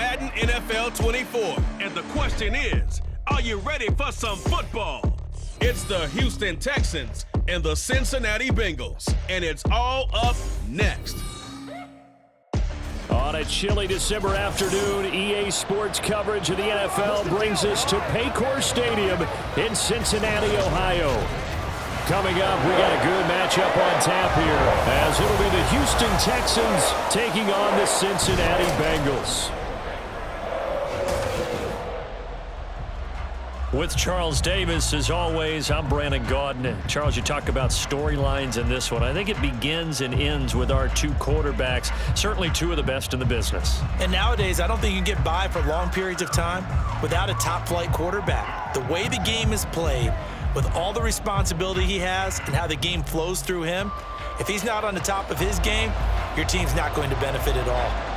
Madden NFL 24. And the question is, are you ready for some football? It's the Houston Texans and the Cincinnati Bengals. And it's all up next. On a chilly December afternoon, EA Sports coverage of the NFL brings us to Paycor Stadium in Cincinnati, Ohio. Coming up, we got a good matchup on tap here, as it'll be the Houston Texans taking on the Cincinnati Bengals. With Charles Davis, as always, I'm Brandon Gaudin. Charles, you talk about storylines in this one. I think it begins and ends with our two quarterbacks, certainly two of the best in the business. And nowadays, I don't think you can get by for long periods of time without a top-flight quarterback. The way the game is played, with all the responsibility he has and how the game flows through him, if he's not on the top of his game, your team's not going to benefit at all.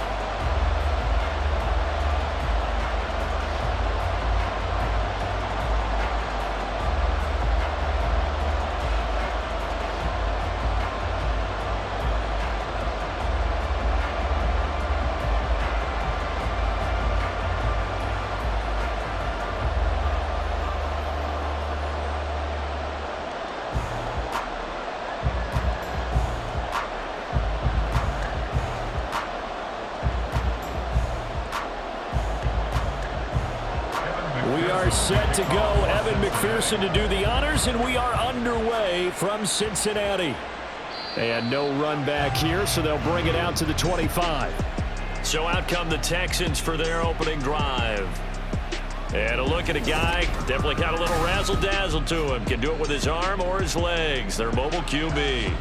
Set to go, Evan McPherson to do the honors, and we are underway from Cincinnati. And no run back here, so they'll bring it out to the 25. So out come the Texans for their opening drive. And a look at a guy, definitely got a little razzle-dazzle to him. Can do it with his arm or his legs. Their mobile QB.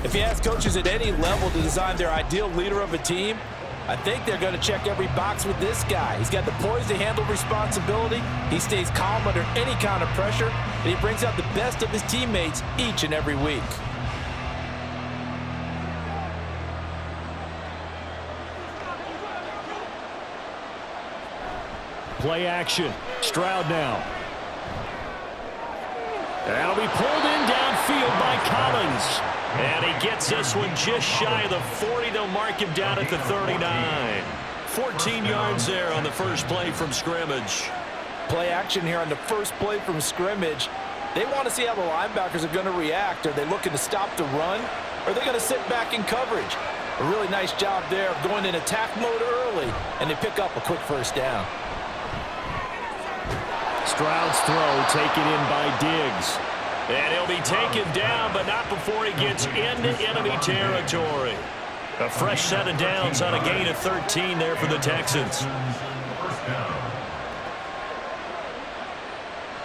If you ask coaches at any level to design their ideal leader of a team, I think they're going to check every box with this guy. He's got the poise to handle responsibility. He stays calm under any kind of pressure, and he brings out the best of his teammates each and every week. Play action. Stroud now. That'll be pulled in downfield by Collins. And he gets this one just shy of the 40. They'll mark him down at the 39. 14 yards there on the first play from scrimmage. Play action here on the first play from scrimmage. They want to see how the linebackers are going to react. Are they looking to stop the run? Or are they going to sit back in coverage? A really nice job there of going in attack mode early, and they pick up a quick first down. Stroud's throw taken in by Diggs. And he'll be taken down, but not before he gets into enemy territory. A fresh set of downs on a gain of 13 there for the Texans.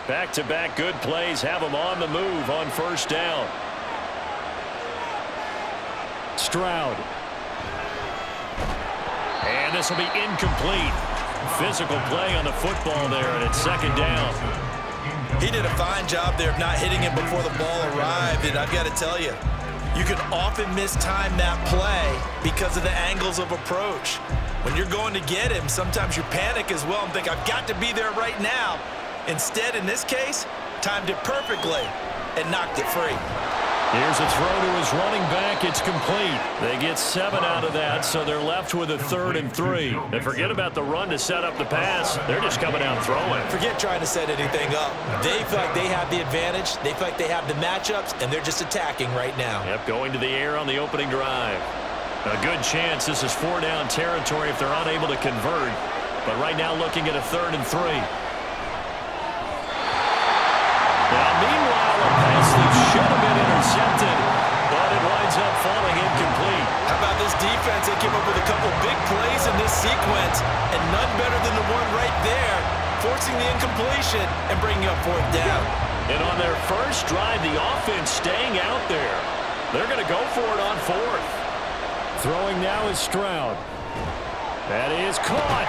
Back-to-back good plays have them on the move on first down. Stroud. And this will be incomplete. Physical play on the football there, and it's second down. He did a fine job there of not hitting him before the ball arrived, and I've got to tell you, you can often mistime that play because of the angles of approach. When you're going to get him, sometimes you panic as well and think, I've got to be there right now. Instead, in this case, timed it perfectly and knocked it free. Here's a throw to his running back. It's complete. They get 7 out of that, so they're left with a 3rd and 3. And forget about the run to set up the pass. They're just coming out throwing. Forget trying to set anything up. They feel like they have the advantage. They feel like they have the matchups, and they're just attacking right now. Yep, going to the air on the opening drive. A good chance this is 4-down territory if they're unable to convert. But right now looking at a 3rd and 3. Now, meanwhile, a pass that should have been intercepted, but it winds up falling incomplete. How about this defense? They came up with a couple big plays in this sequence, and none better than the one right there, forcing the incompletion and bringing up 4th down. And on their first drive, the offense staying out there. They're going to go for it on 4th. Throwing now is Stroud. That is caught.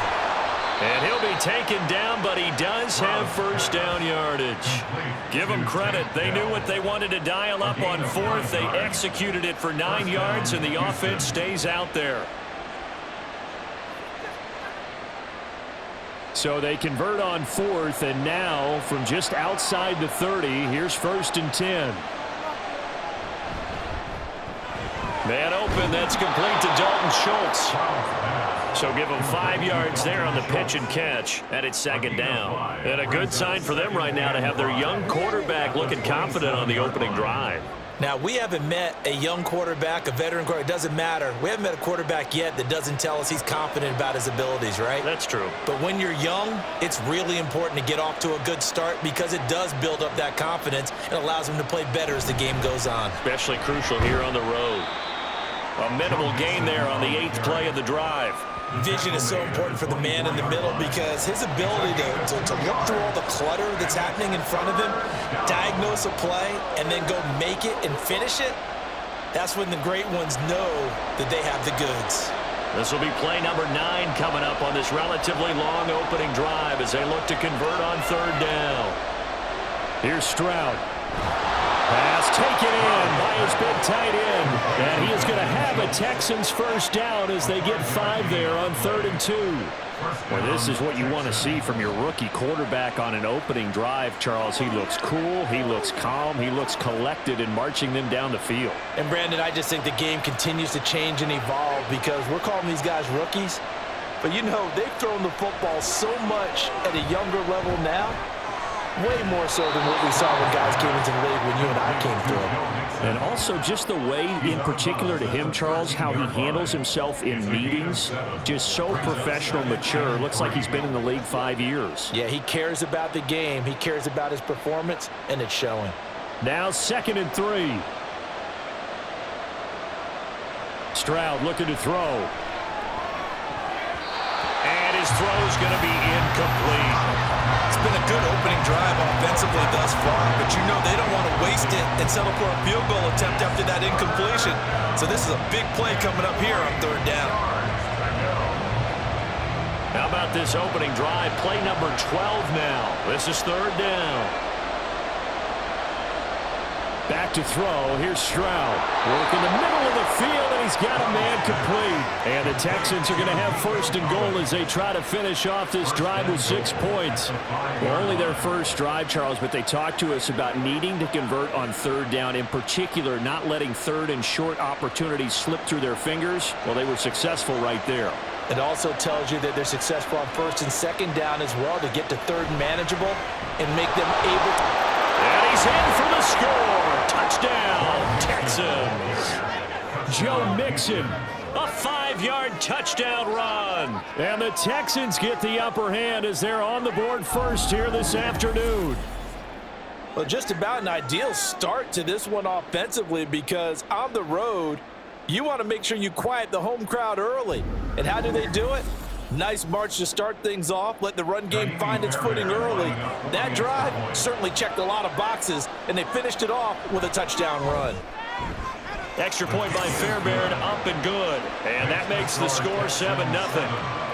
And he'll be taken down, but he does have first down yardage. Give them credit. They knew what they wanted to dial up on 4th. They executed it for 9 yards, and the offense stays out there. So they convert on 4th, and now from just outside the 30, here's 1st and 10. Man open, that's complete to Dalton Schultz. So give them 5 yards there on the pitch and catch, and it's second down. And a good sign for them right now to have their young quarterback looking confident on the opening drive. Now, we haven't met a young quarterback, a veteran quarterback. It doesn't matter. We haven't met a quarterback yet that doesn't tell us he's confident about his abilities, right? That's true. But when you're young, it's really important to get off to a good start because it does build up that confidence and allows him to play better as the game goes on. Especially crucial here on the road. A minimal gain there on the 8th play of the drive. Vision is so important for the man in the middle because his ability to look through all the clutter that's happening in front of him, diagnose a play, and then go make it and finish it, that's when the great ones know that they have the goods. This will be play number 9 coming up on this relatively long opening drive as they look to convert on 3rd down. Here's Stroud. Pass taken in by his big tight end. And he is going to have a Texans first down as they get 5 there on 3rd and 2. Well, this is what you want to see from your rookie quarterback on an opening drive, Charles. He looks cool. He looks calm. He looks collected in marching them down the field. And, Brandon, I just think the game continues to change and evolve because we're calling these guys rookies. But, you know, they've thrown the football so much at a younger level now. Way more so than what we saw when guys came into the league when you and I came through. And also just the way, in particular to him, Charles, how he handles himself in meetings. Just so professional, mature. Looks like he's been in the league 5 years. Yeah, he cares about the game. He cares about his performance, and it's showing. Now 2nd and 3. Stroud looking to throw. And his throw is going to be incomplete. It's been a good opening drive offensively thus far, but you know they don't want to waste it and settle for a field goal attempt after that incompletion. So this is a big play coming up here on 3rd down. How about this opening drive? Play number 12 now. This is 3rd down. Back to throw. Here's Stroud. Work in the middle of the field, and he's got a man complete. And the Texans are going to have 1st and goal as they try to finish off this drive with 6 points. Well, only their first drive, Charles, but they talked to us about needing to convert on 3rd down, in particular not letting 3rd and short opportunities slip through their fingers. Well, they were successful right there. It also tells you that they're successful on 1st and 2nd down as well to get to 3rd and manageable and make them able to. And he's in for the score. Touchdown, Texans. Joe Mixon, a 5-yard touchdown run. And the Texans get the upper hand as they're on the board first here this afternoon. Well, just about an ideal start to this one offensively because on the road, you want to make sure you quiet the home crowd early. And how do they do it? Nice march to start things off. Let the run game find its footing early. That drive certainly checked a lot of boxes, and they finished it off with a touchdown run. Extra point by Fairbairn, up and good. And that makes the score 7-0.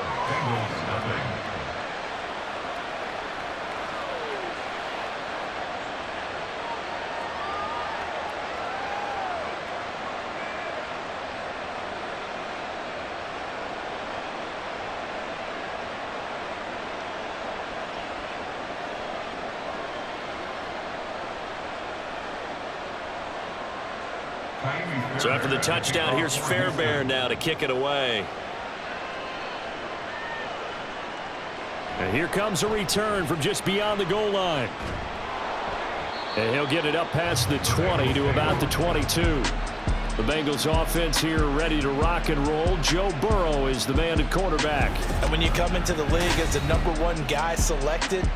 So after the touchdown, here's Fairbairn now to kick it away. And here comes a return from just beyond the goal line. And he'll get it up past the 20 to about the 22. The Bengals offense here ready to rock and roll. Joe Burrow is the man at quarterback. And when you come into the league as the #1 guy selected,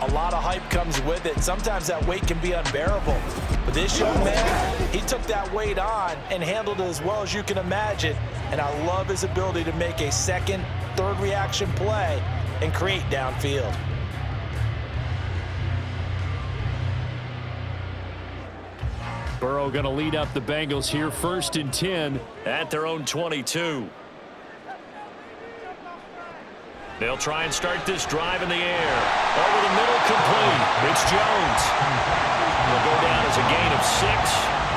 a lot of hype comes with it. Sometimes that weight can be unbearable. But this young man, he took that weight on and handled it as well as you can imagine. And I love his ability to make a second, third reaction play and create downfield. Burrow going to lead up the Bengals here 1st and 10 at their own 22. They'll try and start this drive in the air. Over the middle, complete. It's Jones. Will go down as a gain of 6,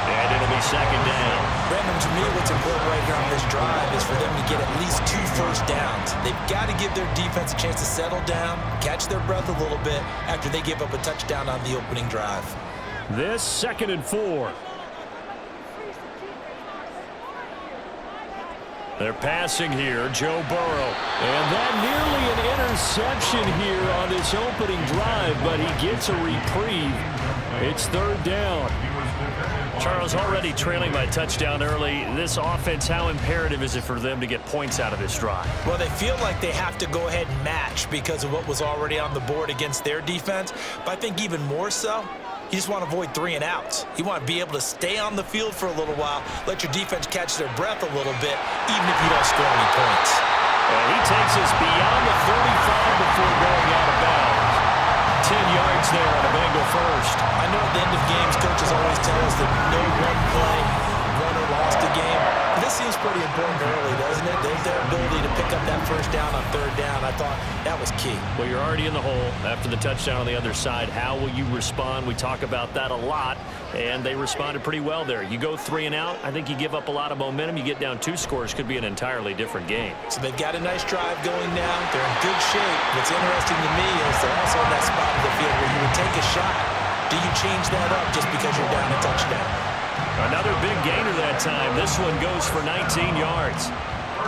and it'll be 2nd down. Brandon, to me, what's important right here on this drive is for them to get at least 2 first downs. They've got to give their defense a chance to settle down, catch their breath a little bit after they give up a touchdown on the opening drive. This 2nd and 4. They're passing here, Joe Burrow. And that nearly an interception here on this opening drive, but he gets a reprieve. It's third down. Charles, already trailing by a touchdown early. This offense, how imperative is it for them to get points out of this drive? Well, they feel like they have to go ahead and match because of what was already on the board against their defense. But I think even more so, you just want to avoid 3 and outs. You want to be able to stay on the field for a little while, let your defense catch their breath a little bit, even if you don't score any points. And he takes us beyond the 35 before going out of bounds. 10 yards there on a Bengal first. I know at the end of games, coaches always tell us that no one play, won or lost a game. But this seems pretty important early, doesn't it? Their ability to pick up that first down on third down, I thought that was key. Well, you're already in the hole after the touchdown on the other side. How will you respond? We talk about that a lot, and they responded pretty well there. You go 3 and out, I think you give up a lot of momentum. You get down 2 scores, could be an entirely different game. So they've got a nice drive going now. They're in good shape. What's interesting to me is they're also in that spot of the field where you would take a shot. Do you change that up just because you're down a touchdown? Another big gainer that time. This one goes for 19 yards.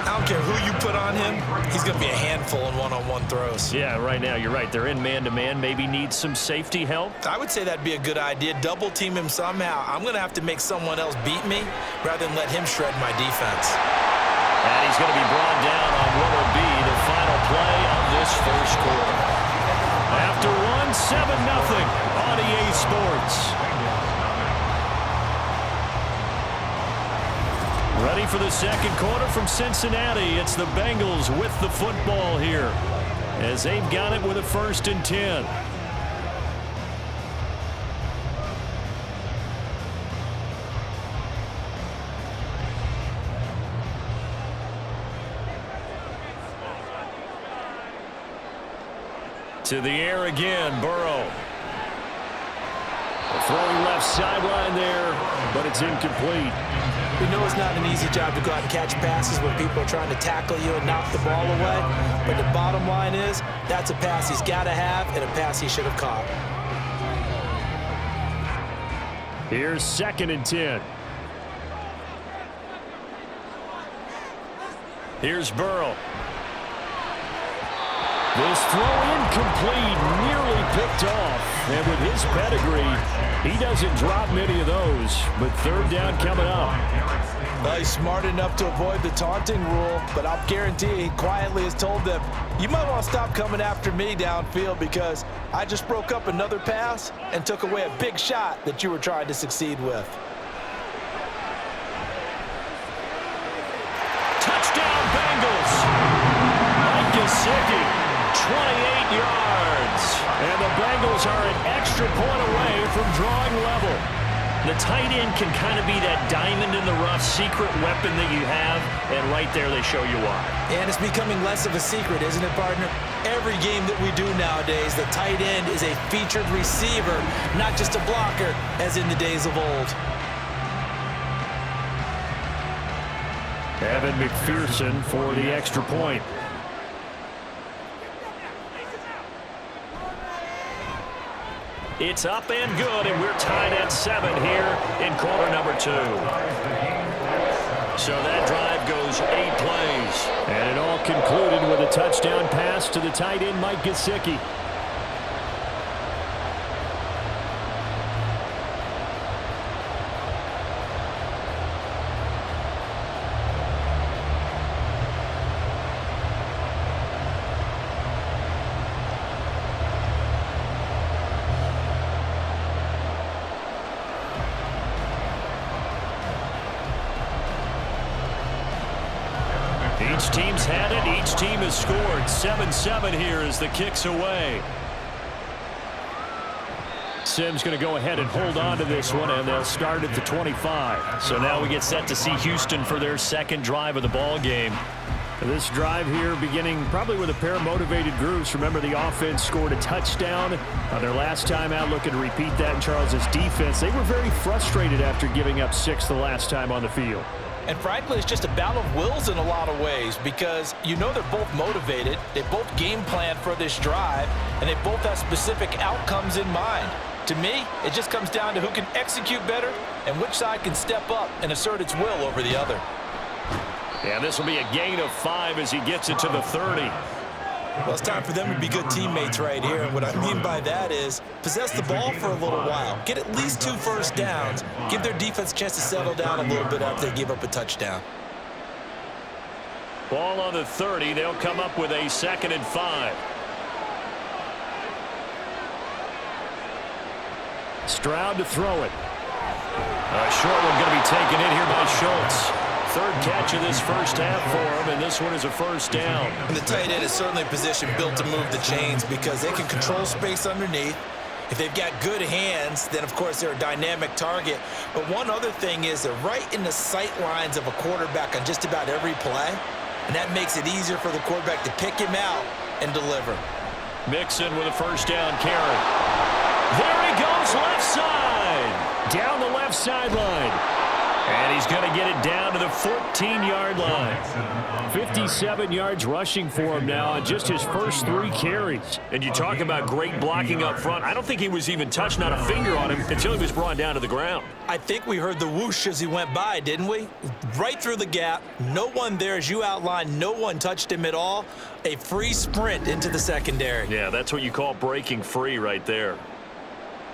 I don't care who you put on him. He's going to be a handful in one-on-one throws. Yeah, right now, you're right. They're in man-to-man. Maybe need some safety help. I would say that'd be a good idea. Double team him somehow. I'm going to have to make someone else beat me rather than let him shred my defense. And he's going to be brought down on what will be the final play of this first quarter. After one, 7-0 on EA Sports. Ready for the second quarter from Cincinnati. It's the Bengals with the football here as they've got it with a 1st and 10. To the air again, Burrow. Throwing left sideline there, but it's incomplete. We know it's not an easy job to go out and catch passes when people are trying to tackle you and knock the ball away. But the bottom line is, that's a pass he's got to have and a pass he should have caught. Here's 2nd and 10. Here's Burrow. This throw incomplete, nearly picked off. And with his pedigree, he doesn't drop many of those. But third down coming up. Well, he's smart enough to avoid the taunting rule, but I'll guarantee he quietly has told them, you might want to stop coming after me downfield because I just broke up another pass and took away a big shot that you were trying to succeed with. Touchdown, Bengals. Mike Gesicki. 28 yards. And the Bengals are an extra point away from drawing level. The tight end can kind of be that diamond in the rough secret weapon that you have, and right there they show you why. And it's becoming less of a secret, isn't it, partner? Every game that we do nowadays, the tight end is a featured receiver, not just a blocker, as in the days of old. Evan McPherson for the extra point. It's up and good, and we're tied at 7 here in quarter number 2. So that drive goes 8 plays. And it all concluded with a touchdown pass to the tight end, Mike Gesicki. Each team's had it. Each team has scored. 7-7 here as the kick's away. Sim's going to go ahead and hold on to this one, and they'll start at the 25. So now we get set to see Houston for their second drive of the ball game. This drive here beginning probably with a pair of motivated groups. Remember, the offense scored a touchdown on their last time out. Looking to repeat that in Charles's defense. They were very frustrated after giving up 6 the last time on the field. And frankly, it's just a battle of wills in a lot of ways because you know they're both motivated, they both game plan for this drive, and they both have specific outcomes in mind. To me, it just comes down to who can execute better and which side can step up and assert its will over the other. And this will be a gain of 5 as he gets it to the 30. Well, it's time for them to be good teammates right here. And what I mean by that is possess the ball for a little while. Get at least 2 first downs. Give their defense a chance to settle down a little bit after they give up a touchdown. Ball on the 30. They'll come up with a 2nd and 5. Stroud to throw it. A short one going to be taken in here by Schultz. 3rd catch of this first half for him, and this one is a first down. And the tight end is certainly a position built to move the chains because they can control space underneath. If they've got good hands, then, of course, they're a dynamic target. But one other thing is they're right in the sight lines of a quarterback on just about every play, and that makes it easier for the quarterback to pick him out and deliver. Mixon with a first down carry. There he goes, left side. Down the left sideline. And he's going to get it down to the 14-yard line. 57 yards rushing for him now on just his first 3 carries. And you talk about great blocking up front. I don't think he was even touched, not a finger on him, until he was brought down to the ground. I think we heard the whoosh as he went by, didn't we? Right through the gap. No one there, as you outlined. No one touched him at all. A free sprint into the secondary. Yeah, that's what you call breaking free right there.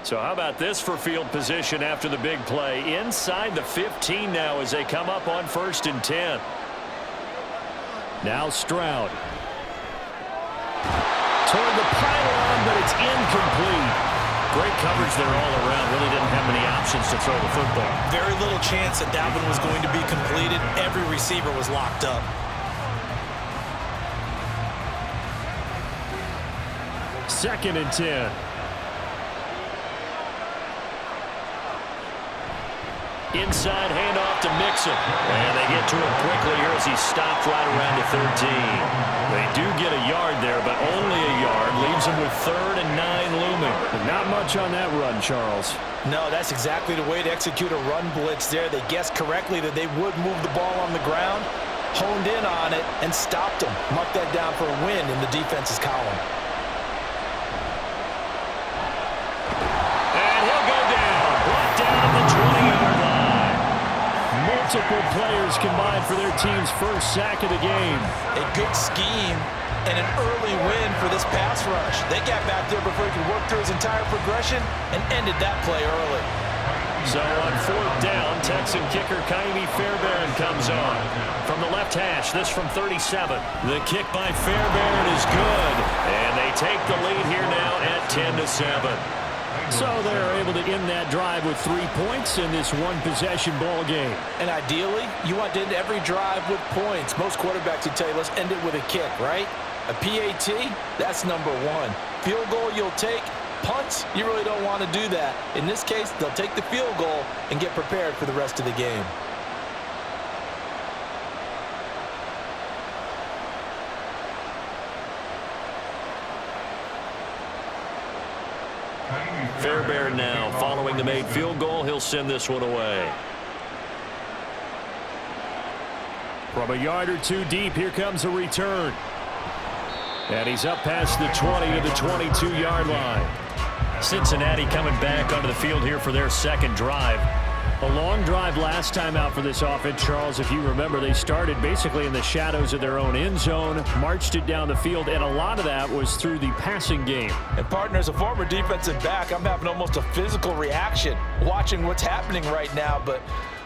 So how about this for field position after the big play? Inside the 15 now as they come up on 1st and 10. Now Stroud. Toward the pylon, but it's incomplete. Great coverage there all around. Really didn't have many options to throw the football. Very little chance that one was going to be completed. Every receiver was locked up. Second and 10. Inside handoff to Mixon. And they get to him quickly here as he stopped right around the 13. They do get a yard there, but only a yard. Leaves them with 3rd and 9 looming. Not much on that run, Charles. No, that's exactly the way to execute a run blitz there. They guessed correctly that they would move the ball on the ground, honed in on it, and stopped them. Mark that down for a win in the defense's column. And he'll go down. Brought down at the 20-yard line. Multiple players combined for their team's first sack of the game. A good scheme and an early win for this pass rush. They got back there before he could work through his entire progression and ended that play early. So on 4th down, Texan kicker Kaimi Fairbairn comes on. From the left hash, this from 37. The kick by Fairbairn is good. And they take the lead here now at 10-7. So they're able to end that drive with 3 points in this one-possession ball game. And ideally, you want to end every drive with points. Most quarterbacks would tell you, let's end it with a kick, right? A PAT, that's number 1. Field goal you'll take. Punts, you really don't want to do that. In this case, they'll take the field goal and get prepared for the rest of the game. Fairbairn now following the made field goal. He'll send this one away. From a yard or 2 deep, here comes a return. And he's up past the 20 to the 22-yard line. Cincinnati coming back onto the field here for their 2nd drive. A long drive last time out for this offense, Charles. If you remember, they started basically in the shadows of their own end zone, marched it down the field, and a lot of that was through the passing game. And, partner, as a former defensive back, I'm having almost a physical reaction watching what's happening right now. But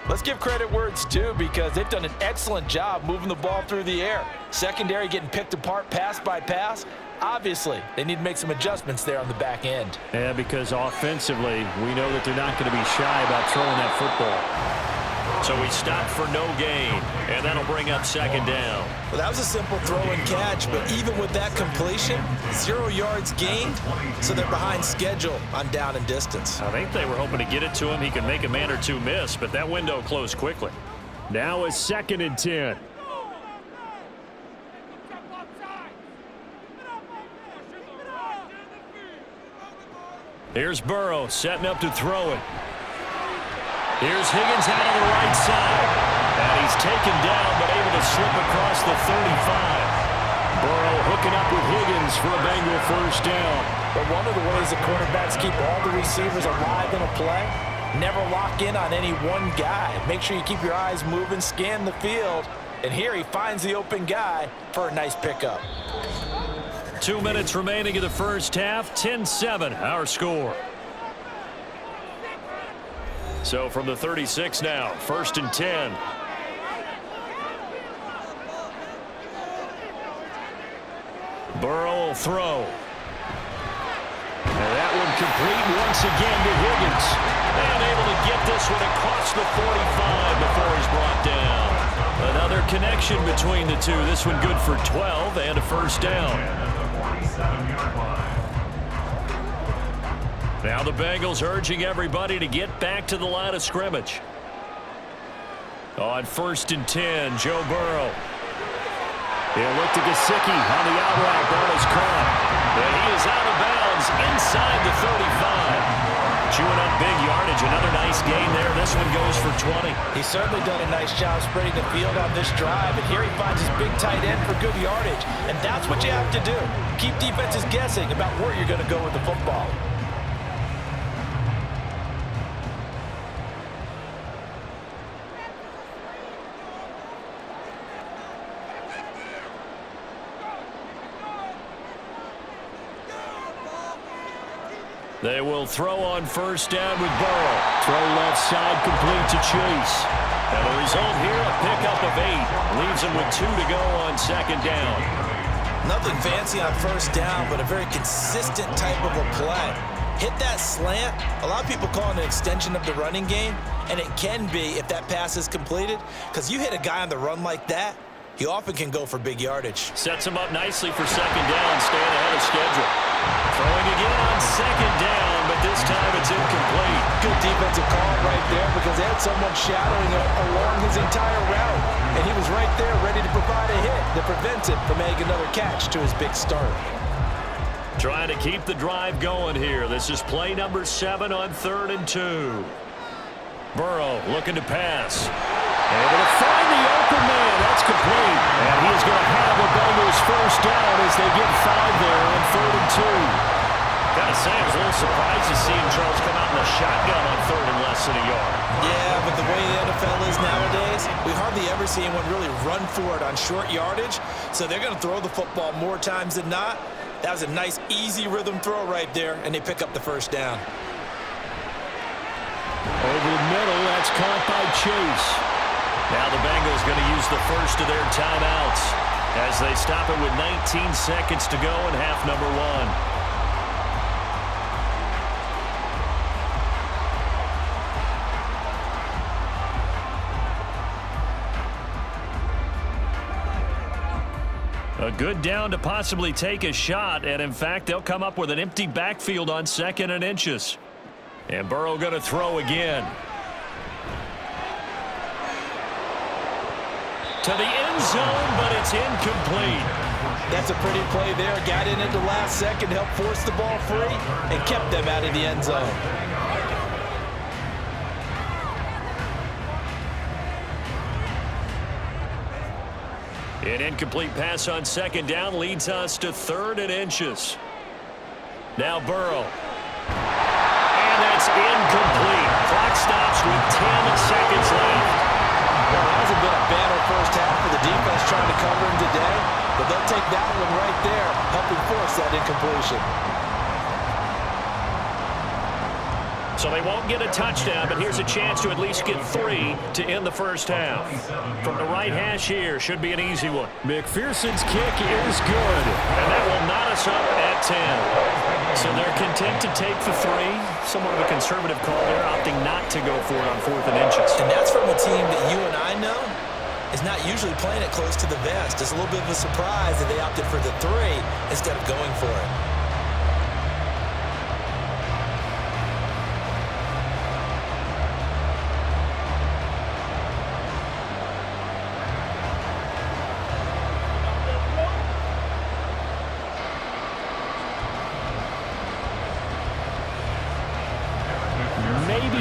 let's give credit where it's due because they've done an excellent job moving the ball through the air. Secondary getting picked apart pass by pass. Obviously, they need to make some adjustments there on the back end. Yeah, because offensively, we know that they're not going to be shy about throwing that football. So we stopped for no gain, and that'll bring up 2nd down. Well, that was a simple throw and catch, but even with that completion, 0 yards gained, so they're behind schedule on down and distance. I think they were hoping to get it to him. He could make a man or 2 miss, but that window closed quickly. Now it's 2nd and 10. Here's Burrow setting up to throw it. Here's Higgins out on the right side. And he's taken down but able to slip across the 35. Burrow hooking up with Higgins for a Bengal first down. But one of the ways the quarterbacks keep all the receivers alive in a play, never lock in on any one guy. Make sure you keep your eyes moving, scan the field, And here he finds the open guy for a nice pickup. 2 minutes remaining in the first half. 10-7, our score. So from the 36 now, 1st and 10. Burrow will throw. And that one complete once again to Higgins. And able to get this one across the 45 before he's brought down. Another connection between the two. This one good for 12 and a first down. Now the Bengals urging everybody to get back to the line of scrimmage. On 1st and 10, Joe Burrow. He'll look to Gesicki on the out route. Ball is caught. And he is out of bounds inside the 35. Chewing up big yardage. Another nice gain there. This one goes for 20. He's certainly done a nice job spreading the field on this drive. And here he finds his big tight end for good yardage. And that's what you have to do. Keep defenses guessing about where you're going to go with the football. They will throw on 1st down with Burrow. Throw left side complete to Chase. And the result here, a pickup of 8. Leaves him with 2 to go on 2nd down. Nothing fancy on 1st down, but a very consistent type of a play. Hit that slant. A lot of people call it an extension of the running game, and it can be if that pass is completed, because you hit a guy on the run like that, he often can go for big yardage. Sets him up nicely for 2nd down, staying ahead of schedule. Throwing again on 2nd down, but this time it's incomplete. Good defensive call right there because they had someone shadowing along his entire route. And he was right there ready to provide a hit that prevents him from making another catch to his big start. Trying to keep the drive going here. This is play number 7 on 3rd and 2. Burrow looking to pass. Able to find the open man. That's complete. And he is going to have the Bengals 1st down as they get 5 there on 3rd and 2. Gotta say, I was a little surprised to see him, Charles, come out in the shotgun on 3rd and less than a yard. Yeah, but the way the NFL is nowadays, we hardly ever see anyone really run for it on short yardage. So they're going to throw the football more times than not. That was a nice, easy rhythm throw right there, and they pick up the 1st down. Over the middle, that's caught by Chase. Now the Bengals going to use the first of their timeouts as they stop it with 19 seconds to go in half number 1. A good down to possibly take a shot, and in fact, they'll come up with an empty backfield on 2nd and inches. And Burrow going to throw again. To the end zone, but it's incomplete. That's a pretty play there. Got in at the last second, helped force the ball free, and kept them out of the end zone. An incomplete pass on 2nd down leads us to 3rd and inches. Now Burrow. And that's incomplete. Clock stops with 10 seconds left. Well, it hasn't been a banner first half for the defense trying to cover him today, but they'll take that one right there, helping force that incompletion. So they won't get a touchdown, but here's a chance to at least get 3 to end the first half. From the right hash here, should be an easy one. McPherson's kick is good, and that will knot us up at 10. So they're content to take the 3. Somewhat of a conservative call there, opting not to go for it on 4th and inches. And that's from a team that you and I know is not usually playing it close to the vest. It's a little bit of a surprise that they opted for the 3 instead of going for it.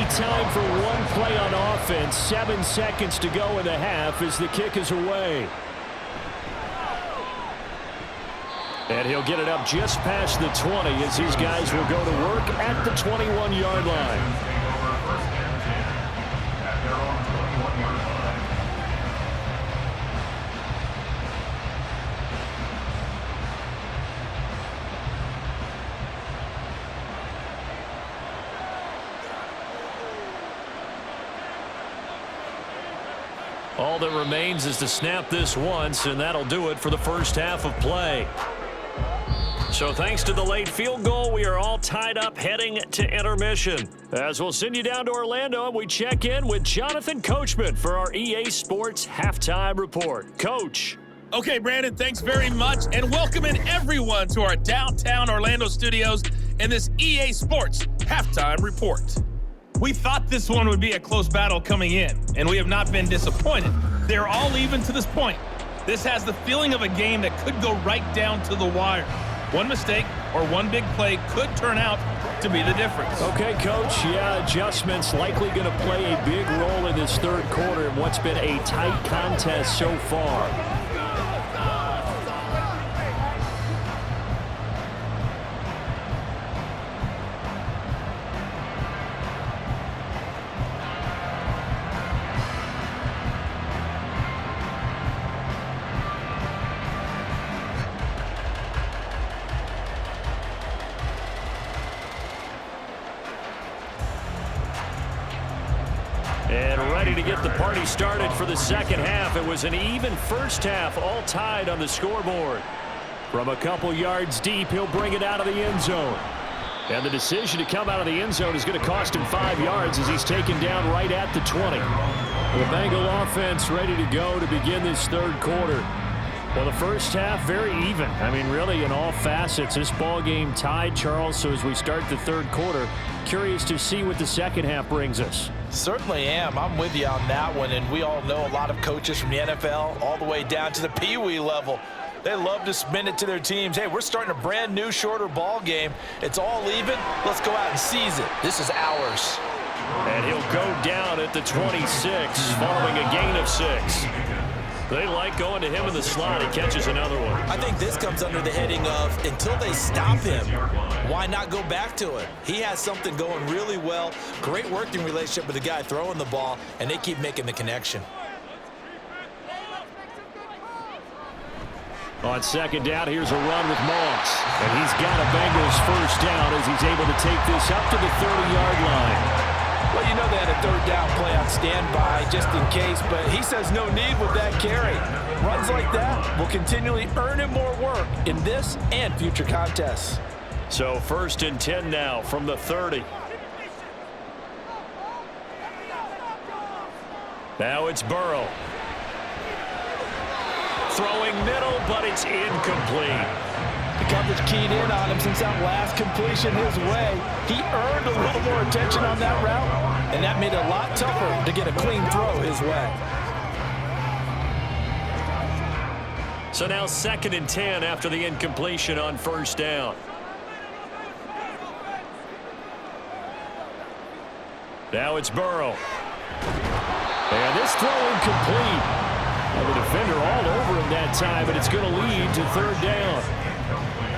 Time for one play on offense. 7 seconds to go in the half as the kick is away. And he'll get it up just past the 20 as these guys will go to work at the 21-yard line. All that remains is to snap this once, and that'll do it for the first half of play. So thanks to the late field goal, we are all tied up heading to intermission. As we'll send you down to Orlando, we check in with Jonathan Coachman for our EA Sports Halftime Report. Coach. Okay, Brandon, thanks very much, and welcoming everyone to our downtown Orlando studios and this EA Sports Halftime Report. We thought this one would be a close battle coming in, and we have not been disappointed. They're all even to this point. This has the feeling of a game that could go right down to the wire. One mistake or one big play could turn out to be the difference. Okay, Coach. Yeah, adjustments likely going to play a big role in this third quarter in what's been a tight contest so far. And ready to get the party started for the second half. It was an even first half, all tied on the scoreboard. From a couple yards deep, he'll bring it out of the end zone. And the decision to come out of the end zone is going to cost him 5 yards as he's taken down right at the 20. The Bengal offense ready to go to begin this third quarter. Well, the first half, very even. I mean, really, in all facets, this ball game tied, Charles. So as we start the third quarter, curious to see what the second half brings us. Certainly am. I'm with you on that one, and we all know a lot of coaches from the NFL all the way down to the Pee Wee level. They love to spin it to their teams. Hey, we're starting a brand new, shorter ball game. It's all even. Let's go out and seize it. This is ours. And he'll go down at the 26 following a gain of 6. They like going to him in the slot. He catches another one. I think this comes under the heading of until they stop him, why not go back to it? He has something going really well. Great working relationship with the guy throwing the ball, and they keep making the connection. On second down, here's a run with Moss. And he's got a Bengals first down as he's able to take this up to the 30-yard line. Well, you know they had a third down play on standby just in case, but he says no need with that carry. Runs like that will continually earn him more work in this and future contests. So 1st and 10 now from the 30. Now it's Burrow. Throwing middle, but it's incomplete. The coverage keyed in on him since that last completion his way. He earned a little more attention on that route, and that made it a lot tougher to get a clean throw his way. So now 2nd and 10 after the incompletion on first down. Now it's Burrow. And this throw incomplete. Well, the defender all over him that time, but it's going to lead to third down.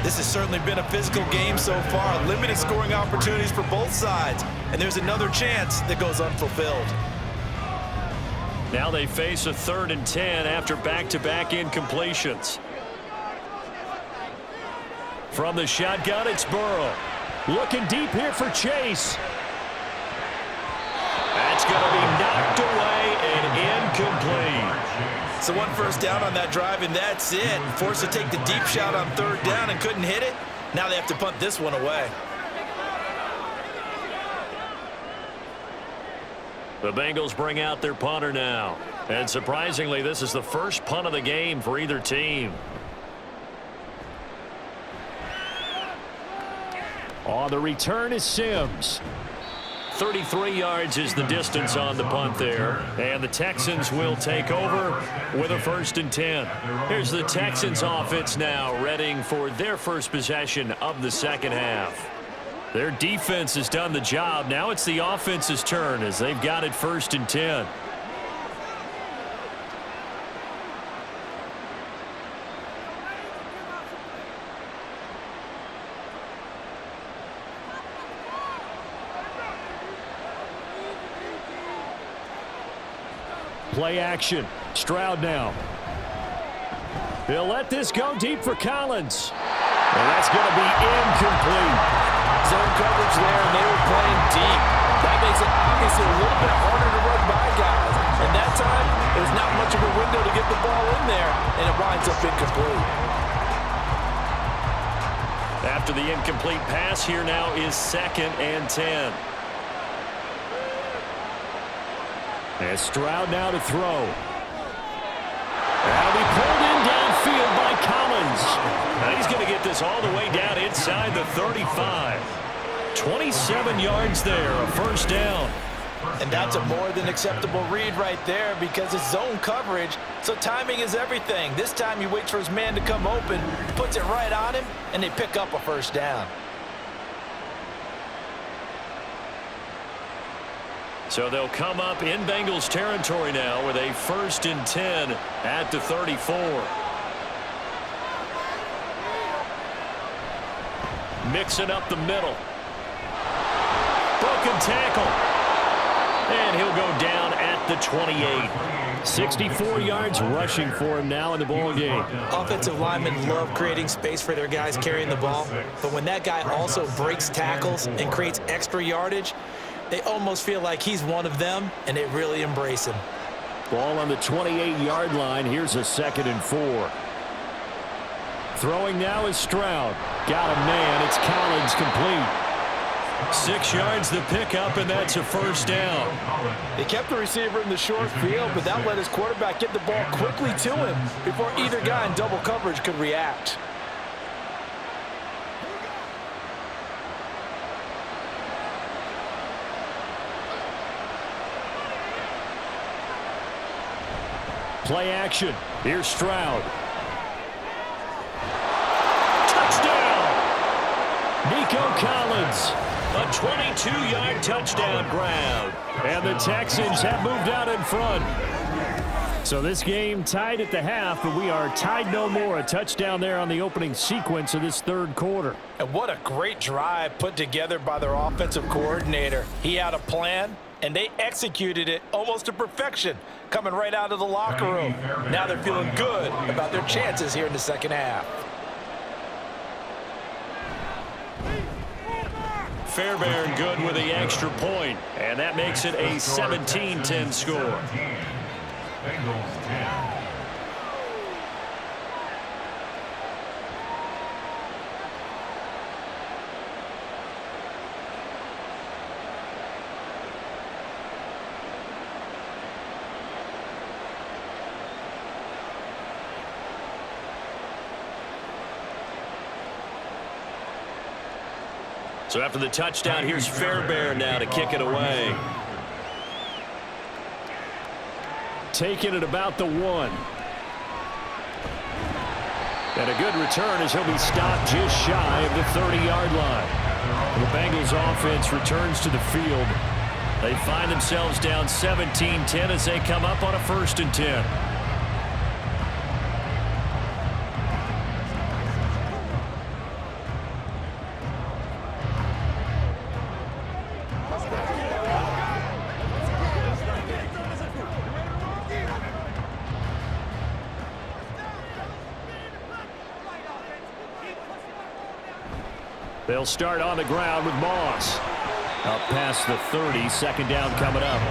This has certainly been a physical game so far. Limited scoring opportunities for both sides. And there's another chance that goes unfulfilled. Now they face a 3rd and 10 after back-to-back incompletions. From the shotgun, it's Burrow. Looking deep here for Chase. That's going to be knocked away and incomplete. So one first down on that drive, and that's it. Forced to take the deep shot on 3rd down and couldn't hit it. Now they have to punt this one away. The Bengals bring out their punter now. And surprisingly, this is the first punt of the game for either team. On the return is Sims. 33 yards is the distance on the punt there. And the Texans will take over with a 1st and 10. Here's the Texans offense now, readying for their first possession of the second half. Their defense has done the job. Now it's the offense's turn as they've got it 1st and 10. Play action. Stroud now. He'll let this go deep for Collins. And that's going to be incomplete. Zone coverage there, and they were playing deep. That makes it obviously a little bit harder to run by guys. And that time, it was not get the ball in there, and it winds up incomplete. After the incomplete pass, here now is 2nd and 10. And Stroud now to throw. That'll be pulled in downfield by Collins. Now he's going to get this all the way down inside the 35. 27 yards there, a first down. And that's a more than acceptable read right there because it's zone coverage, so timing is everything. This time he waits for his man to come open, puts it right on him, and they pick up a first down. So they'll come up in Bengals territory now with a 1st and 10 at the 34. Mixing up the middle. Broken tackle. And he'll go down at the 28. 64 yards rushing for him now in the ball game. Offensive linemen love creating space for their guys carrying the ball, but when that guy also breaks tackles and creates extra yardage, they almost feel like he's one of them, and they really embrace him. Ball on the 28-yard line. Here's a 2nd and 4. Throwing now is Stroud. Got a man. It's Collins complete. 6 yards the pickup, and that's a first down. They kept the receiver in the short field, but that let his quarterback get the ball quickly to him before either guy in double coverage could react. Play action. Here's Stroud. Touchdown! Nico Collins. A 22-yard touchdown grab. And the Texans have moved out in front. So this game tied at the half, but we are tied no more. A touchdown there on the opening sequence of this 3rd quarter. And what a great drive put together by their offensive coordinator. He had a plan, and they executed it almost to perfection, coming right out of the locker room. Now they're feeling good about their chances here in the 2nd half. Fairbairn good with the extra point, and that makes it a 17-10 score. So after the touchdown, here's Fairbairn now to kick it away. Taking it about the 1. And a good return as he'll be stopped just shy of the 30-yard line. The Bengals offense returns to the field. They find themselves down 17-10 as they come up on a 1st and 10. They'll start on the ground with Moss. Up past the 30, 2nd down coming up.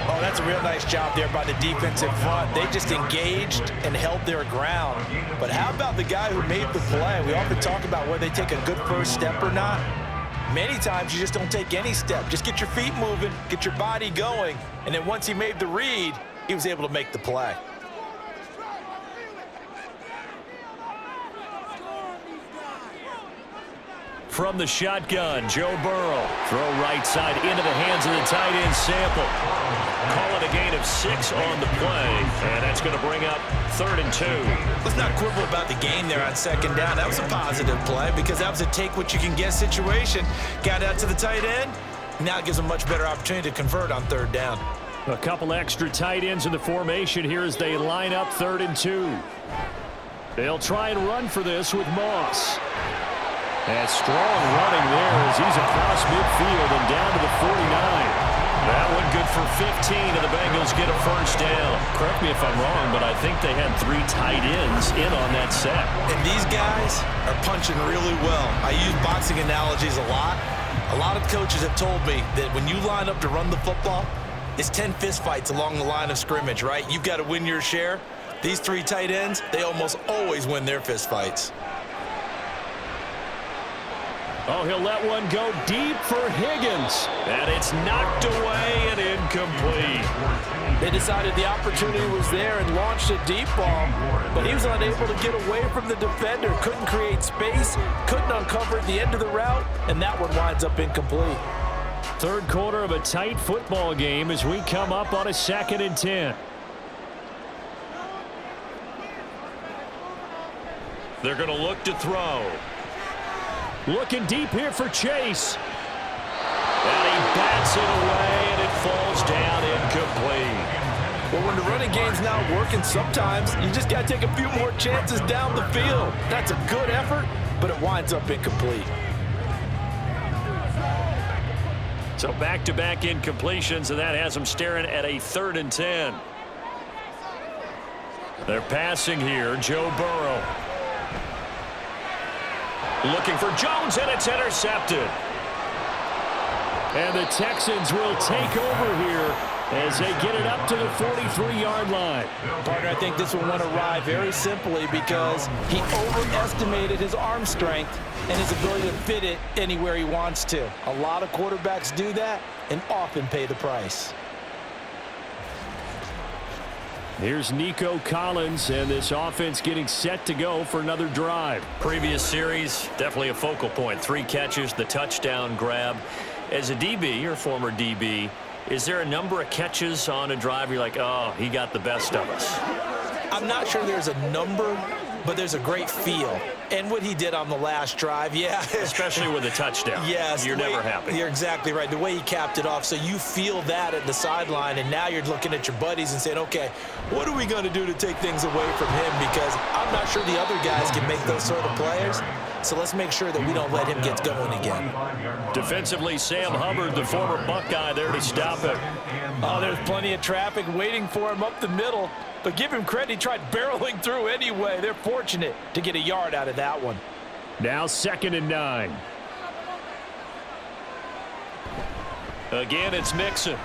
Oh, that's a real nice job there by the defensive front. They just engaged and held their ground. But how about the guy who made the play? We often talk about whether they take a good first step or not. Many times you just don't take any step. Just get your feet moving, get your body going, and then once he made the read, he was able to make the play. From the shotgun, Joe Burrow. Throw right side into the hands of the tight end Sample. Call it a gain of 6 on the play, and that's going to bring up 3rd and 2. Let's not quibble about the game there on 2nd down. That was a positive play because that was a take-what-you-can-get situation. Got out to the tight end. Now it gives them a much better opportunity to convert on 3rd down. A couple extra tight ends in the formation here as they line up 3rd and 2. They'll try and run for this with Moss. And strong running there as he's across midfield and down to the 49. That one good for 15, and the Bengals get a first down. Correct me if I'm wrong, but I think they had 3 tight ends in on that set. And these guys are punching really well. I use boxing analogies a lot. A lot of coaches have told me that when you line up to run the football, it's 10 fistfights along the line of scrimmage, right? You've got to win your share. These three tight ends, they almost always win their fistfights. Oh, he'll let one go deep for Higgins. And it's knocked away and incomplete. They decided the opportunity was there and launched a deep ball, but he was unable to get away from the defender, couldn't create space, couldn't uncover at the end of the route, and that one winds up incomplete. Third quarter of a tight football game as we come up on a 2nd and 10. They're going to look to throw. Looking deep here for Chase. And he bats it away, and it falls down incomplete. Well, when the running game's not working, sometimes you just got to take a few more chances down the field. That's a good effort, but it winds up incomplete. So back-to-back incompletions, and that has them staring at a 3rd and 10. They're passing here. Joe Burrow. Looking for Jones, and it's intercepted. And the Texans will take over here as they get it up to the 43-yard line. Partner, I think this will want to ride very simply because he overestimated his arm strength and his ability to fit it anywhere he wants to. A lot of quarterbacks do that and often pay the price. Here's Nico Collins, and this offense getting set to go for another drive. Previous series, definitely a focal point. 3 catches, the touchdown grab. As a DB, or former DB, is there a number of catches on a drive you're like, oh, he got the best of us? I'm not sure there's a number, but there's a great feel. And what he did on the last drive, yeah. Especially with a touchdown. Yes. You're never happy. You're exactly right. The way he capped it off, so you feel that at the sideline, and now you're looking at your buddies and saying, okay, what are we going to do to take things away from him? Because I'm not sure the other guys can make those sort of players. So let's make sure that we don't let him get going again. Defensively, Sam Hubbard, the former Buckeye, there to stop him. Oh, there's plenty of traffic waiting for him up the middle. But give him credit, he tried barreling through anyway. They're fortunate to get a yard out of that one. Now 2nd and 9. Again, it's Mixon.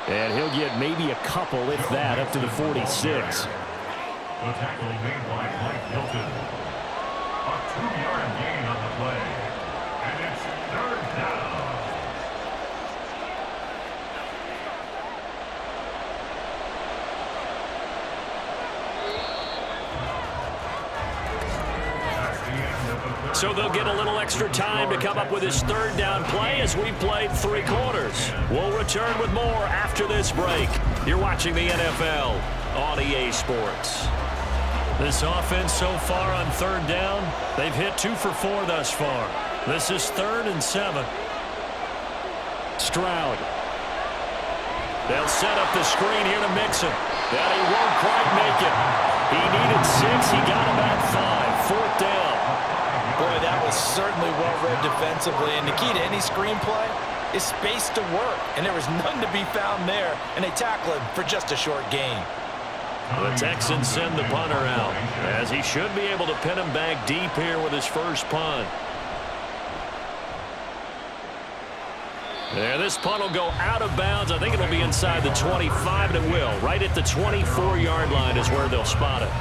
And he'll get maybe a couple, if that, up to the 46. The tackle made by Mike Hilton. A 2-yard gain on the play. And it's 3rd down. So they'll get a little extra time to come up with his 3rd down play as we played 3 quarters. We'll return with more after this break. You're watching the NFL on EA Sports. This offense so far on 3rd down, they've hit 2 for 4 thus far. This is 3rd and 7. Stroud. They'll set up the screen here to Mixon. That he won't quite make it. He needed 6. He got about 5. 4th down. Boy, that was certainly well-read defensively. And the key to any screenplay is space to work. And there was none to be found there. And they tackle him for just a short gain. The Texans send the punter out, as he should be able to pin him back deep here with his first punt. There, this punt will go out of bounds. I think it'll be inside the 25, and it will. Right at the 24-yard line is where they'll spot it.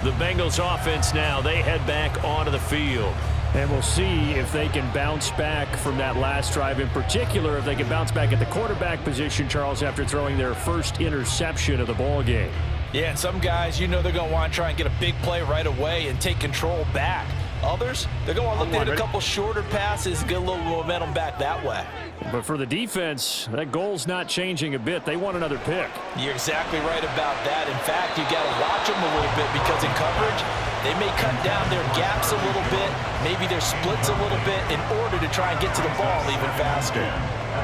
The Bengals offense now, they head back onto the field. And we'll see if they can bounce back from that last drive, in particular if they can bounce back at the quarterback position, Charles, after throwing their first interception of the ball game. Yeah, and some guys, you know they're going to want to try and get a big play right away and take control back. Others, they're going to look at a couple shorter passes and get a little momentum back that way. But for the defense, that goal's not changing a bit. They want another pick. You're exactly right about that. In fact, you got to watch them a little bit because in coverage, they may cut down their gaps a little bit, maybe their splits a little bit in order to try and get to the ball even faster.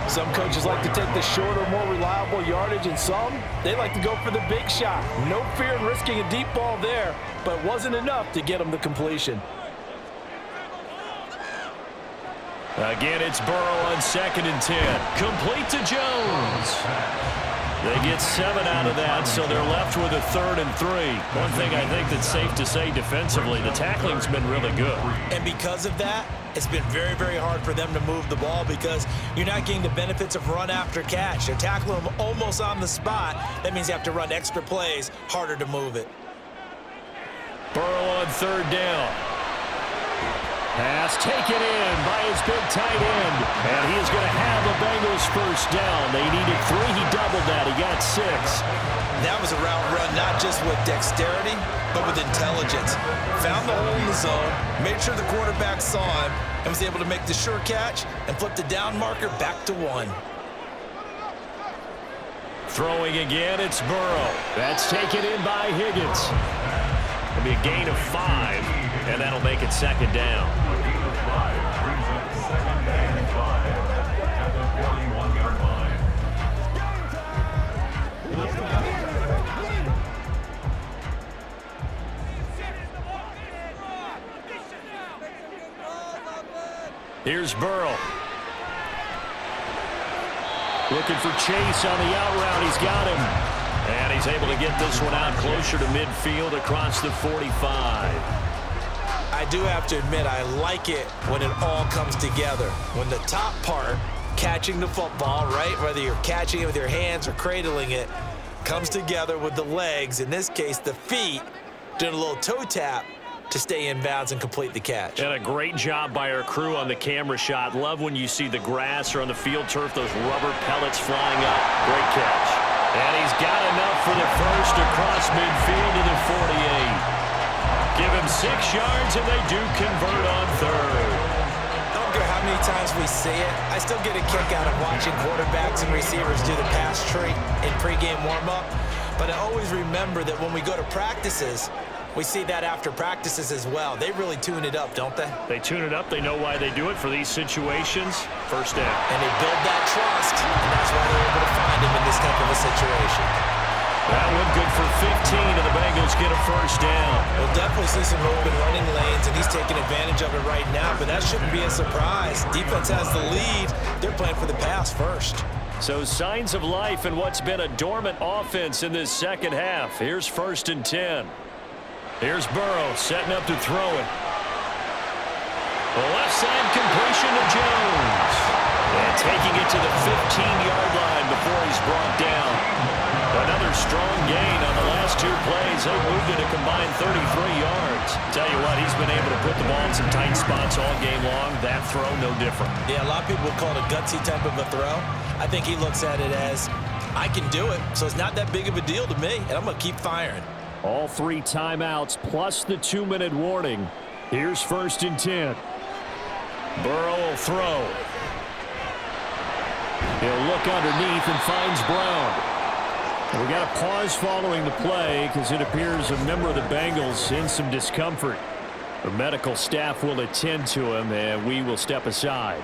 Some coaches like to take the shorter, more reliable yardage, and some, they like to go for the big shot. No fear in risking a deep ball there, but it wasn't enough to get them the completion. Again, it's Burrow on 2nd and 10. Complete to Jones. They get 7 out of that, so they're left with a 3rd and 3. One thing I think that's safe to say defensively, the tackling's been really good. And because of that, it's been very, very hard for them to move the ball because you're not getting the benefits of run after catch. They're tackling them almost on the spot. That means you have to run extra plays, harder to move it. Burrow on 3rd down. Pass taken in by his big tight end. And he is going to have the Bengals first down. They needed 3. He doubled that. He got 6. That was a route run not just with dexterity, but with intelligence. Found the hole in the zone, made sure the quarterback saw him, and was able to make the sure catch and flip the down marker back to 1. Throwing again, it's Burrow. That's taken in by Higgins. It'll be a gain of 5, and that'll make it 2nd down. Here's Burrow. Looking for Chase on the out route. He's got him. And he's able to get this one out closer to midfield across the 45. I do have to admit, I like it when it all comes together. When the top part, catching the football, right, whether you're catching it with your hands or cradling it, comes together with the legs, in this case the feet, doing a little toe tap to stay in bounds and complete the catch. And a great job by our crew on the camera shot. Love when you see the grass or on the field turf, those rubber pellets flying up. Great catch. And he's got enough for the first across midfield to the 48. Give him 6 yards, and they do convert on 3rd. I don't care how many times we see it, I still get a kick out of watching quarterbacks and receivers do the pass tree in pregame warm-up. But I always remember that when we go to practices, we see that after practices as well. They really tune it up, don't they? They tune it up. They know why they do it for these situations. First down. And they build that trust, and that's why they're able to find him in this type of a situation. That one good for 15, and the Bengals get a first down. We'll definitely see some open running lanes, and he's taking advantage of it right now, but that shouldn't be a surprise. Defense has the lead. They're playing for the pass first. So signs of life in what's been a dormant offense in this second half. Here's 1st and 10. Here's Burrow setting up to throw it. The left side completion to Jones. And taking it to the 15-yard line before he's brought down. Another strong gain on the last 2 plays. They moved it a combined 33 yards. Tell you what, he's been able to put the ball in some tight spots all game long. That throw, no different. Yeah, a lot of people would call it a gutsy type of a throw. I think he looks at it as, I can do it, so it's not that big of a deal to me, and I'm going to keep firing. All 3 timeouts plus the 2-minute warning. Here's 1st and 10. Burrow will throw. He'll look underneath and finds Brown. And we got a pause following the play because it appears a member of the Bengals in some discomfort. The medical staff will attend to him, and we will step aside.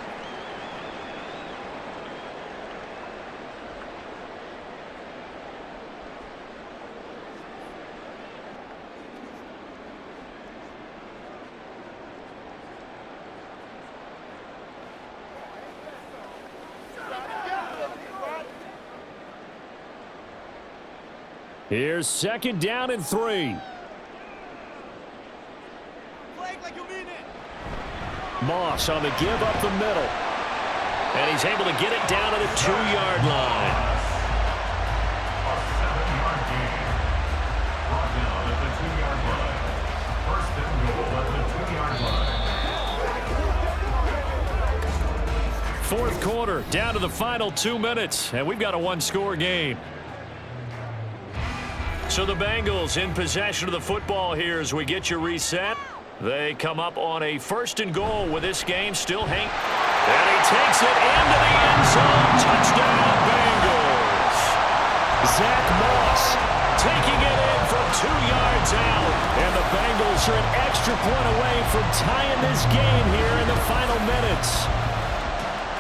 Here's 2nd down and 3. Moss on the give up the middle. And he's able to get it down to the 2-yard line. A 7-yard gain. Brought down at the 2-yard line. First and goal at the 2-yard line. 4th quarter, down to the final 2 minutes, and we've got a 1-score game. So the Bengals in possession of the football here as we get you reset. They come up on a 1st and goal with this game still hanging. And he takes it into the end zone. Touchdown, Bengals. Zach Moss taking it in from 2 yards out. And the Bengals are an extra point away from tying this game here in the final minutes.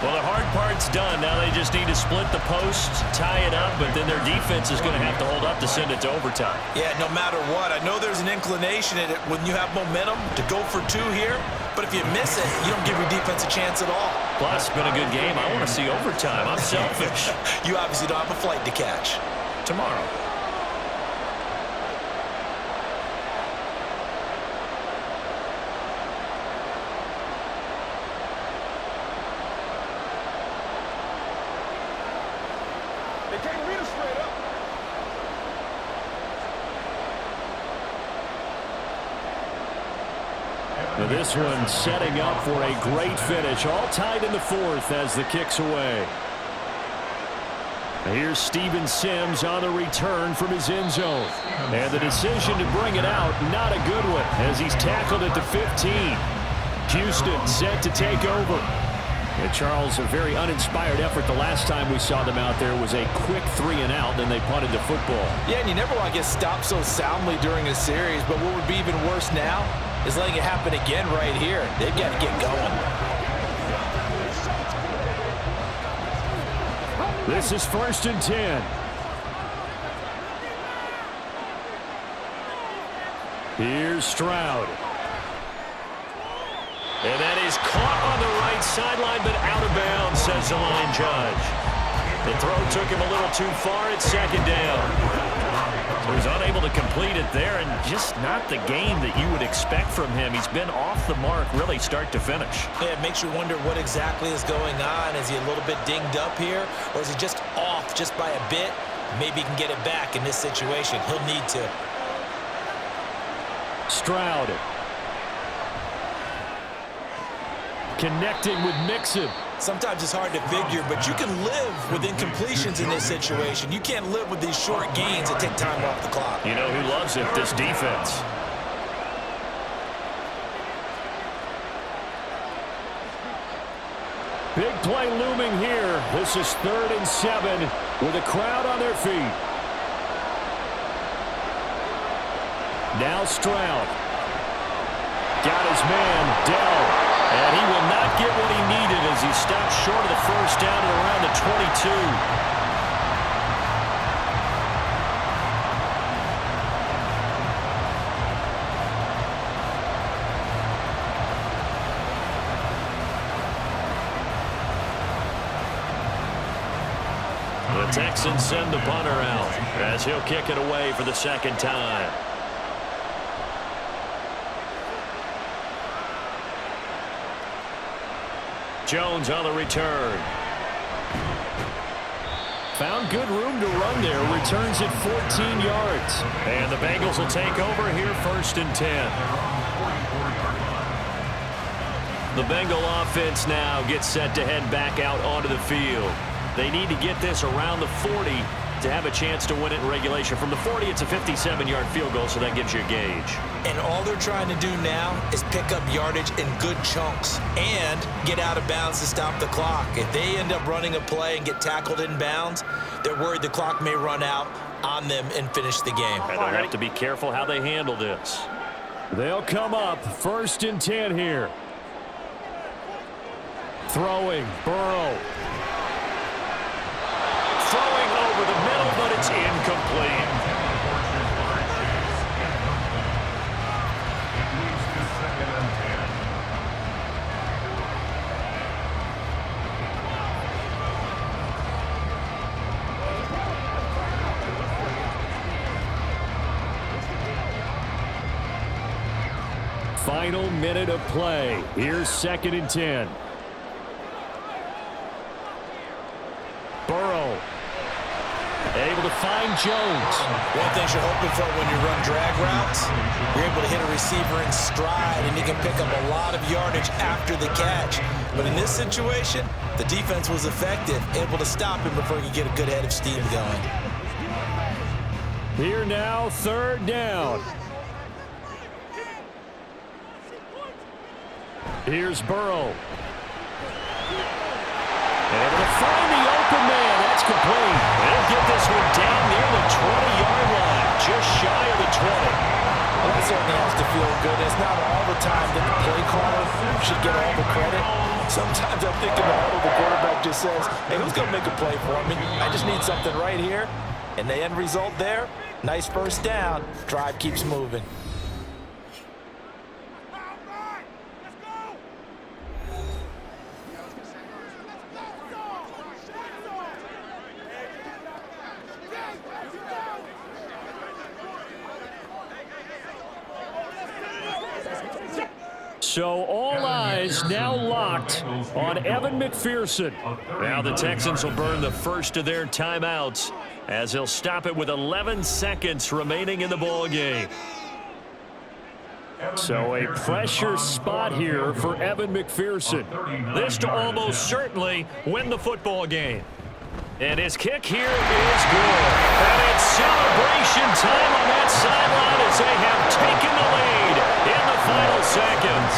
Well, the hard part's done. Now they just need to split the post, tie it up, but then their defense is going to have to hold up to send it to overtime. Yeah, no matter what. I know there's an inclination in it when you have momentum to go for 2 here, but if you miss it, you don't give your defense a chance at all. Plus, it's been a good game. I want to see overtime. I'm selfish. You obviously don't have a flight to catch. Tomorrow. They can't read us straight up. Now this one setting up for a great finish. All tied in the fourth as the kick's away. Here's Steven Sims on the return from his end zone. And the decision to bring it out, not a good one, as he's tackled at the 15. Houston set to take over. And Charles, a very uninspired effort the last time we saw them out there was a quick 3-and-out, then they punted the football. Yeah, and you never want to get stopped so soundly during a series, but what would be even worse now is letting it happen again right here. They've got to get going. This is 1st and 10. Here's Stroud. And that is caught on the right sideline, but out of bounds, says the line judge. The throw took him a little too far at 2nd down. So he's unable to complete it there, and just not the game that you would expect from him. He's been off the mark really start to finish. Yeah, it makes you wonder what exactly is going on. Is he a little bit dinged up here, or is he just off just by a bit? Maybe he can get it back in this situation. He'll need to. Stroud. Connecting with Mixon. Sometimes it's hard to figure, but you can live with incompletions in this situation. You can't live with these short gains that take time off the clock. You know who loves it? This defense. Big play looming here. This is 3rd and 7 with a crowd on their feet. Now Stroud. Got his man, Dell. And he will not get what he needed as he stops short of the 1st down at around the 22. The Texans send the punter out as he'll kick it away for the 2nd time. Jones on the return. Found good room to run there. Returns it 14 yards. And the Bengals will take over here 1st and 10. The Bengal offense now gets set to head back out onto the field. They need to get this around the 40 to have a chance to win it in regulation. From the 40, it's a 57-yard field goal, so that gives you a gauge. And all they're trying to do now is pick up yardage in good chunks and get out of bounds to stop the clock. If they end up running a play and get tackled in bounds, they're worried the clock may run out on them and finish the game. And they'll have to be careful how they handle this. They'll come up 1st and 10 here. Throwing, Burrow. Throwing over the middle, but it's incomplete. Final minute of play. Here's 2nd and 10. Burrow. Able to find Jones. One thing you're hoping for when you run drag routes, you're able to hit a receiver in stride, and you can pick up a lot of yardage after the catch. But in this situation, the defense was effective, able to stop him before he could get a good head of steam going. Here now, 3rd down. Here's Burrow. Able to find the open man. That's complete. They'll get this one down near the 20-yard line, just shy of the 20. Well, that certainly has to feel good. It's not all the time that the play caller should get all the credit. Sometimes I'm thinking the quarterback just says, hey, who's going to make a play for me? I just need something right here. And the end result there, nice 1st down. Drive keeps moving. So all eyes now locked on Evan McPherson. Now the Texans will burn the first of their timeouts as they'll stop it with 11 seconds remaining in the ball game. So a pressure spot here for Evan McPherson. This to almost certainly win the football game. And his kick here is good. And it's celebration time on that sideline as they have taken the lead in the final seconds.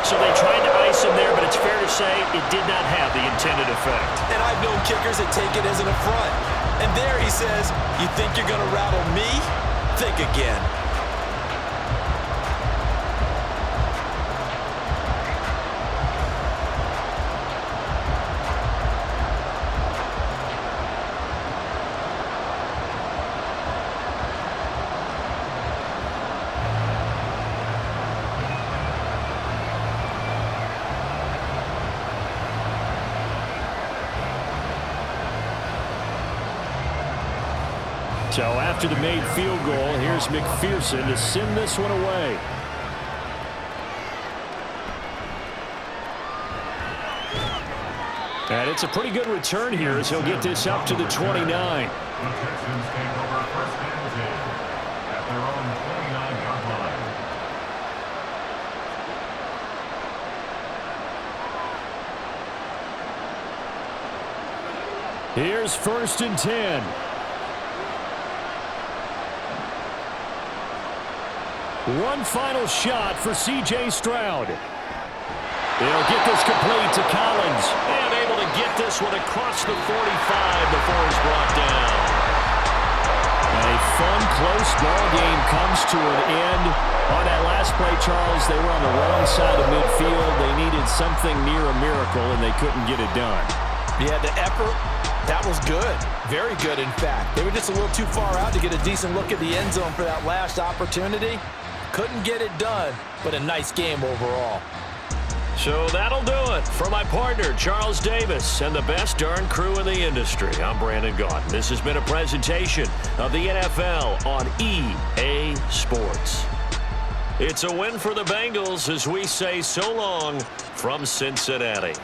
So they tried to ice him there, but it's fair to say it did not have the intended effect. And I've known kickers that take it as an affront. And there he says, you think you're going to rattle me? Think again. So after the made field goal, here's McPherson to send this one away. And it's a pretty good return here as he'll get this up to the 29. The Texans take over first and 10 at their own 29-yard line. Here's first and 10. One final shot for C.J. Stroud. He'll get this complete to Collins. And able to get this one across the 45 before he's brought down. A fun, close ball game comes to an end. On that last play, Charles, they were on the wrong side of midfield. They needed something near a miracle, and they couldn't get it done. Yeah, the effort, that was good. Very good, in fact. They were just a little too far out to get a decent look at the end zone for that last opportunity. Couldn't get it done, but a nice game overall. So that'll do it. For my partner, Charles Davis, and the best darn crew in the industry, I'm Brandon Gaudin. This has been a presentation of the NFL on EA Sports. It's a win for the Bengals as we say so long from Cincinnati.